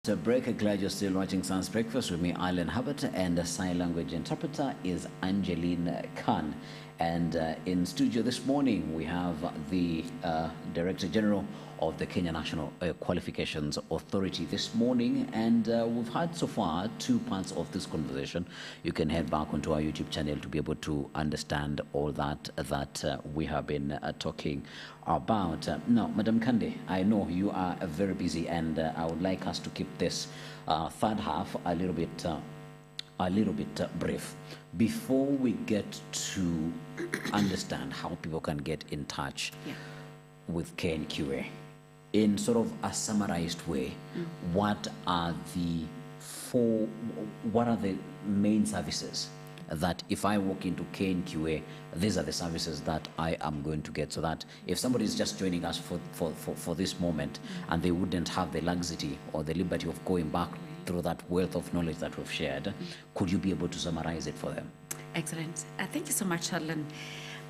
So break, glad you're still watching Science Breakfast with me, Island Hubbard, and the sign language interpreter is Angeline Khan. And in studio this morning, we have the Director General of the Kenya National Qualifications Authority this morning. And we've had so far two parts of this conversation. You can head back onto our YouTube channel to be able to understand all that we have been talking about. Now, Madam Kande, I know you are very busy, and I would like us to keep this third half a little bit brief before we get to understand how people can get in touch with KNQA. In sort of a summarized way, what are the main services that if I walk into KNQA, these are the services that I am going to get, so that if somebody is just joining us for this moment and they wouldn't have the luxury or the liberty of going back through that wealth of knowledge that we've shared, could you be able to summarize it for them? Excellent. Thank you so much, Alan.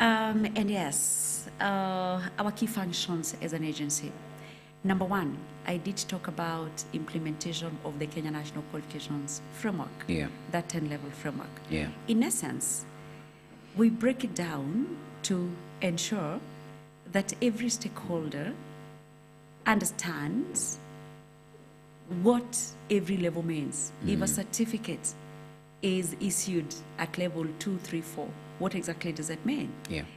And yes, our key functions as an agency. Number one, I did talk about implementation of the Kenya National Qualifications Framework, that 10-level framework. In essence, we break it down to ensure that every stakeholder understands what every level means. If a certificate is issued at level 2, 3, 4, what exactly does that mean?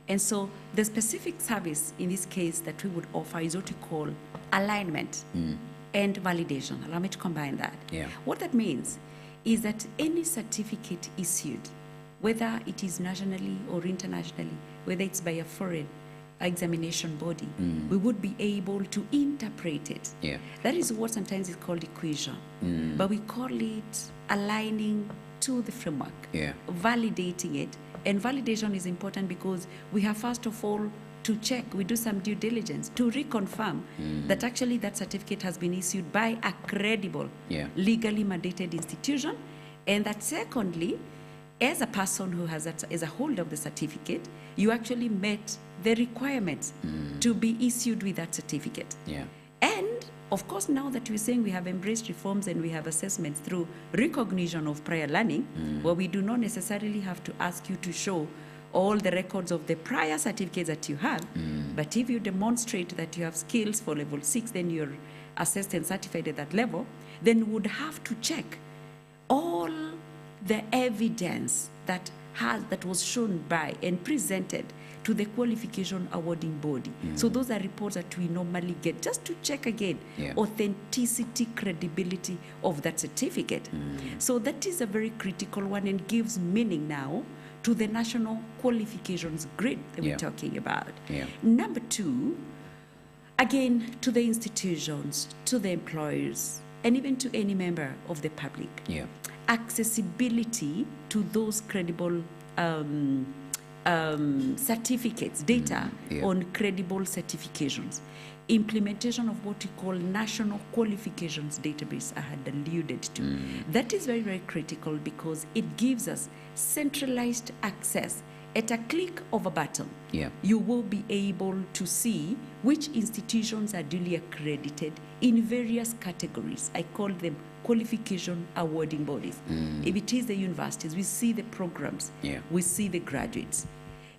And so the specific service in this case that we would offer is what we call alignment and validation. Allow me to combine that. What that means is that any certificate issued, whether it is nationally or internationally, whether it's by a foreign examination body, we would be able to interpret it. That is what sometimes is called equation, but we call it aligning to the framework, validating it. And validation is important because we have first of all to check, we do some due diligence to reconfirm that actually that certificate has been issued by a credible, legally mandated institution, and that secondly, as a person who has that, as a holder of the certificate, you actually met the requirements to be issued with that certificate. And of course, now that we're saying we have embraced reforms and we have assessments through recognition of prior learning, where we do not necessarily have to ask you to show all the records of the prior certificates that you have, but if you demonstrate that you have skills for level 6, then you're assessed and certified at that level, then would have to check all the evidence that was shown by and presented to the qualification awarding body. So those are reports that we normally get just to check again authenticity, credibility of that certificate. So that is a very critical one and gives meaning now to the national qualifications grid that we're talking about. Number two, again, to the institutions, to the employers, and even to any member of the public. Accessibility to those credible certificates, data on credible certifications. Implementation of what we call National Qualifications Database, I had alluded to. That is very, very critical because it gives us centralized access. At a click of a button, you will be able to see which institutions are duly accredited in various categories. I call them qualification awarding bodies. If it is the universities, we see the programs, we see the graduates.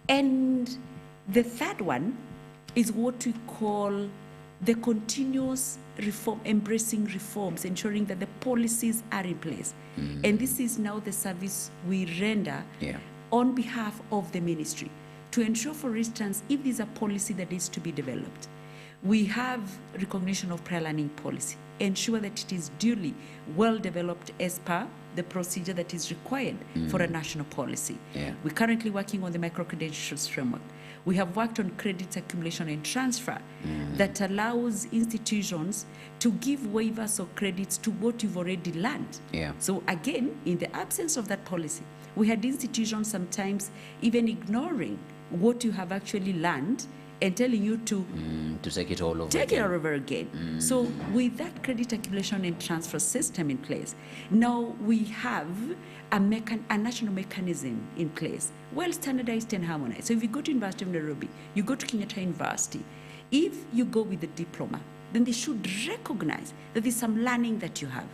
And the third one is what we call the continuous reform, embracing reforms, ensuring that the policies are in place. And this is now the service we render on behalf of the ministry to ensure, for instance, if there's a policy that needs to be developed, we have recognition of prior learning policy, ensure that it is duly well developed as per the procedure that is required for a national policy. We're currently working on the micro-credentials framework. We have worked on credits accumulation and transfer that allows institutions to give waivers or credits to what you've already learned. So again, in the absence of that policy, we had institutions sometimes even ignoring what you have actually learned and telling you to take it all over take again. It all over again. So with that credit accumulation and transfer system in place, now we have a national mechanism in place, well standardized and harmonized. So if you go to University of Nairobi, you go to Kenyatta University, if you go with the diploma, then they should recognize that there's some learning that you have.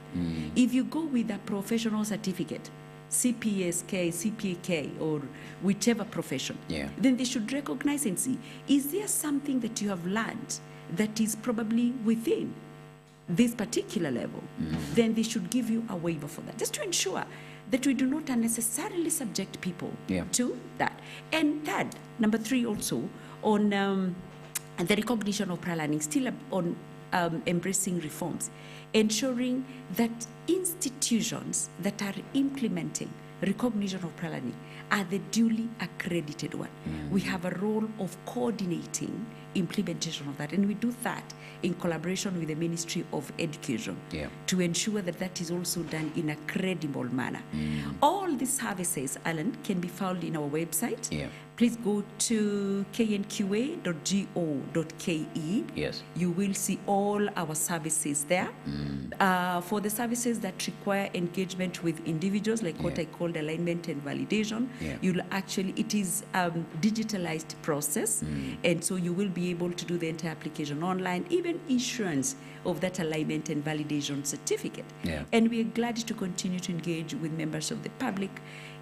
If you go with a professional certificate, CPSK, CPK, or whichever profession, then they should recognize and see, is there something that you have learned that is probably within this particular level? Then they should give you a waiver for that, just to ensure that we do not unnecessarily subject people to that. And third, number 3 also, on the recognition of prior learning, still on embracing reforms, ensuring that institutions that are implementing recognition of prior learning are the duly accredited one. We have a role of coordinating implementation of that, and we do that in collaboration with the Ministry of Education to ensure that that is also done in a credible manner. All these services, Alan, can be found in our website. Please go to knqa.go.ke. Yes. You will see all our services there. For the services that require engagement with individuals, like what I called alignment and validation, you'll actually, it is a digitalized process, and so you will be able to do the entire application online, even issuance of that alignment and validation certificate. And we are glad to continue to engage with members of the public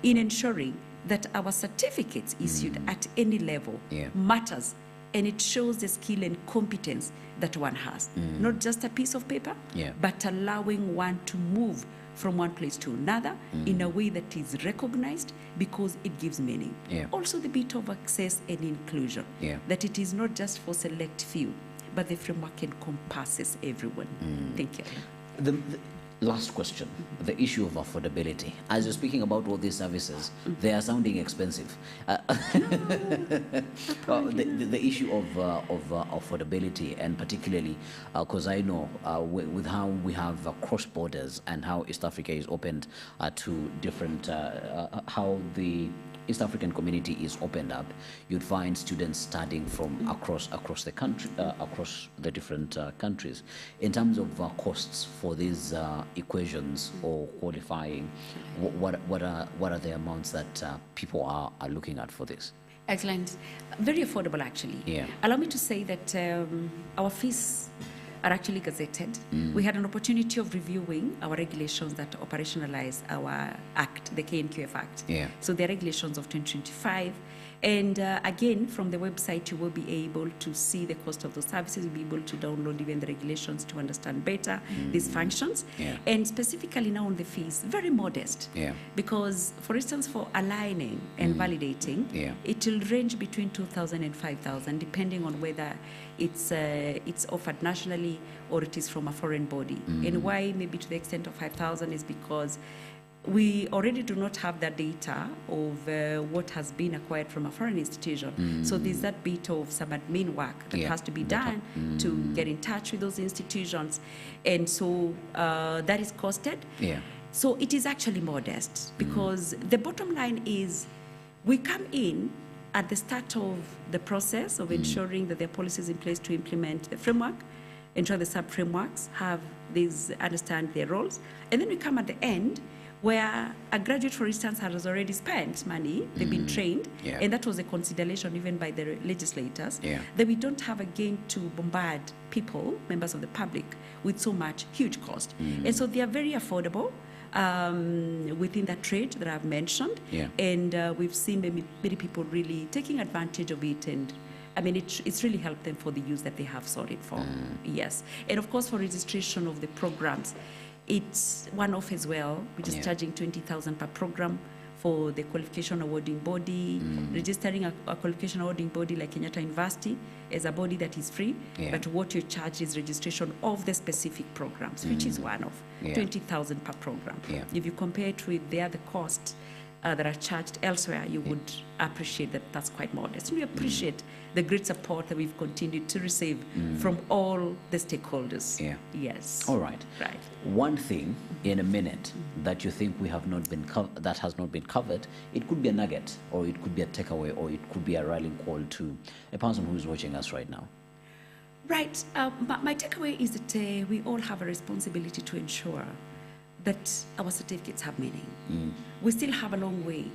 in ensuring that our certificates issued at any level matters, and it shows the skill and competence that one has. Not just a piece of paper, but allowing one to move from one place to another in a way that is recognized because it gives meaning. Also the bit of access and inclusion, that it is not just for select few, but the framework encompasses everyone. Thank you. The last question, the issue of affordability. As you're speaking about all these services, they are sounding expensive. The issue of affordability, and particularly because I know with how we have cross borders and how East Africa is opened to different, how the East African community is opened up, you'd find students studying from across the country, across the different countries. In terms of costs for these equations or qualifying, what are the amounts that people are looking at for this? Excellent. Very affordable, actually. Allow me to say that our fees are actually gazetted. We had an opportunity of reviewing our regulations that operationalize our act, the KNQF Act. So the regulations of 2025. And again, from the website, you will be able to see the cost of those services. You'll be able to download even the regulations to understand better these functions. And specifically now on the fees, very modest. Because, for instance, for aligning and validating, it will range between 2,000 and 5,000, depending on whether it's offered nationally or it is from a foreign body. And why maybe to the extent of 5,000 is because we already do not have the data of what has been acquired from a foreign institution. So there's that bit of some admin work that has to be done to get in touch with those institutions. And so that is costed. So it is actually modest because the bottom line is we come in at the start of the process of ensuring that there are policies in place to implement the framework, ensure the sub-frameworks have these, understand their roles. And then we come at the end where a graduate, for instance, has already spent money, they've been trained, and that was a consideration even by the legislators, that we don't have again to bombard people, members of the public, with so much huge cost. And so they are very affordable within that trade that I've mentioned, and we've seen many people really taking advantage of it, and I mean, it's really helped them for the use that they have sought it for. Yes. And of course, for registration of the programs, it's one-off as well. We're just charging 20,000 per program for the qualification awarding body. Registering a qualification awarding body like Kenyatta University as a body that is free, but what you charge is registration of the specific programs, which is one-off, 20,000 per program. If you compare it with the other costs that are charged elsewhere, you would appreciate that that's quite modest. We appreciate the great support that we've continued to receive from all the stakeholders. Yes. All right. Right. One thing in a minute that you think we have not been that has not been covered, it could be a nugget, or it could be a takeaway, or it could be a rallying call to a person who is watching us right now. Right. My takeaway is that we all have a responsibility to ensure that our certificates have meaning. We still have a long way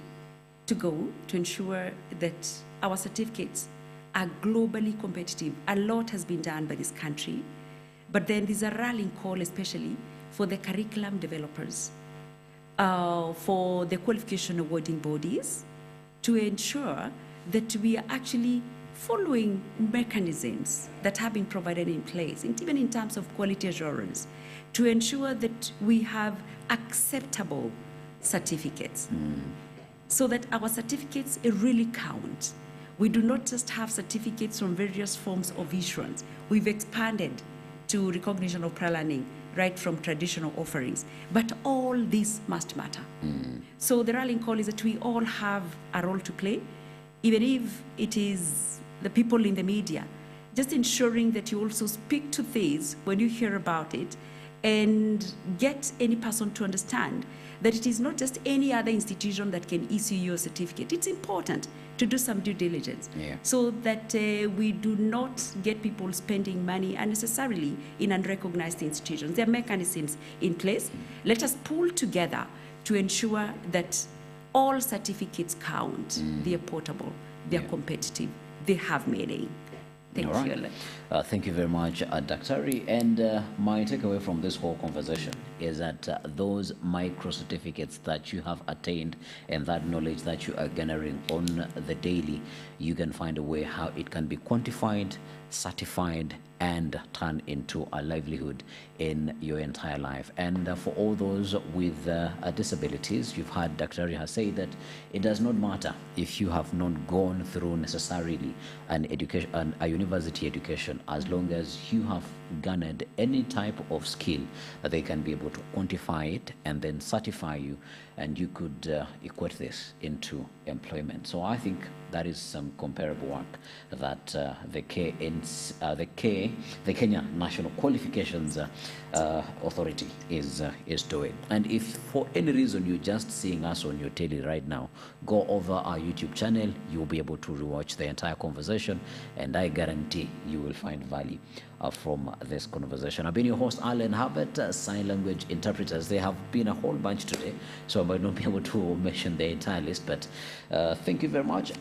to go to ensure that our certificates are globally competitive. A lot has been done by this country, But then there's a rallying call, especially for the curriculum developers, for the qualification awarding bodies, to ensure that we are actually following mechanisms that have been provided in place, and even in terms of quality assurance, to ensure that we have acceptable certificates, so that our certificates really count. We do not just have certificates from various forms of issuance. We've expanded to recognition of prior learning right from traditional offerings. But all this must matter. So the rallying call is that we all have a role to play, even if it is the people in the media, just ensuring that you also speak to this when you hear about it, and get any person to understand that it is not just any other institution that can issue you a certificate. It's important to do some due diligence, so that we do not get people spending money unnecessarily in unrecognized institutions. There are mechanisms in place. Let us pull together to ensure that all certificates count. They are portable, they are competitive, they have meaning. Thank you. Thank you very much, Daktari. And my takeaway from this whole conversation is that those micro certificates that you have attained and that knowledge that you are garnering on the daily, you can find a way how it can be quantified, certified, and turned into a livelihood in your entire life. And for all those with disabilities, you've heard Daktari has said that it does not matter if you have not gone through necessarily an education, a university education, as long as you have garnered any type of skill, they can be able to quantify it and then certify you, and you could equate this into employment. So I think that is some comparable work that the Kenya National Qualifications Authority is doing. And if for any reason you're just seeing us on your telly right now, go over our YouTube channel. You'll be able to rewatch the entire conversation, and I guarantee you will find value from this conversation. I've been your host, Alan Herbert, sign language interpreters. There have been a whole bunch today, so I might not be able to mention the entire list, but thank you very much.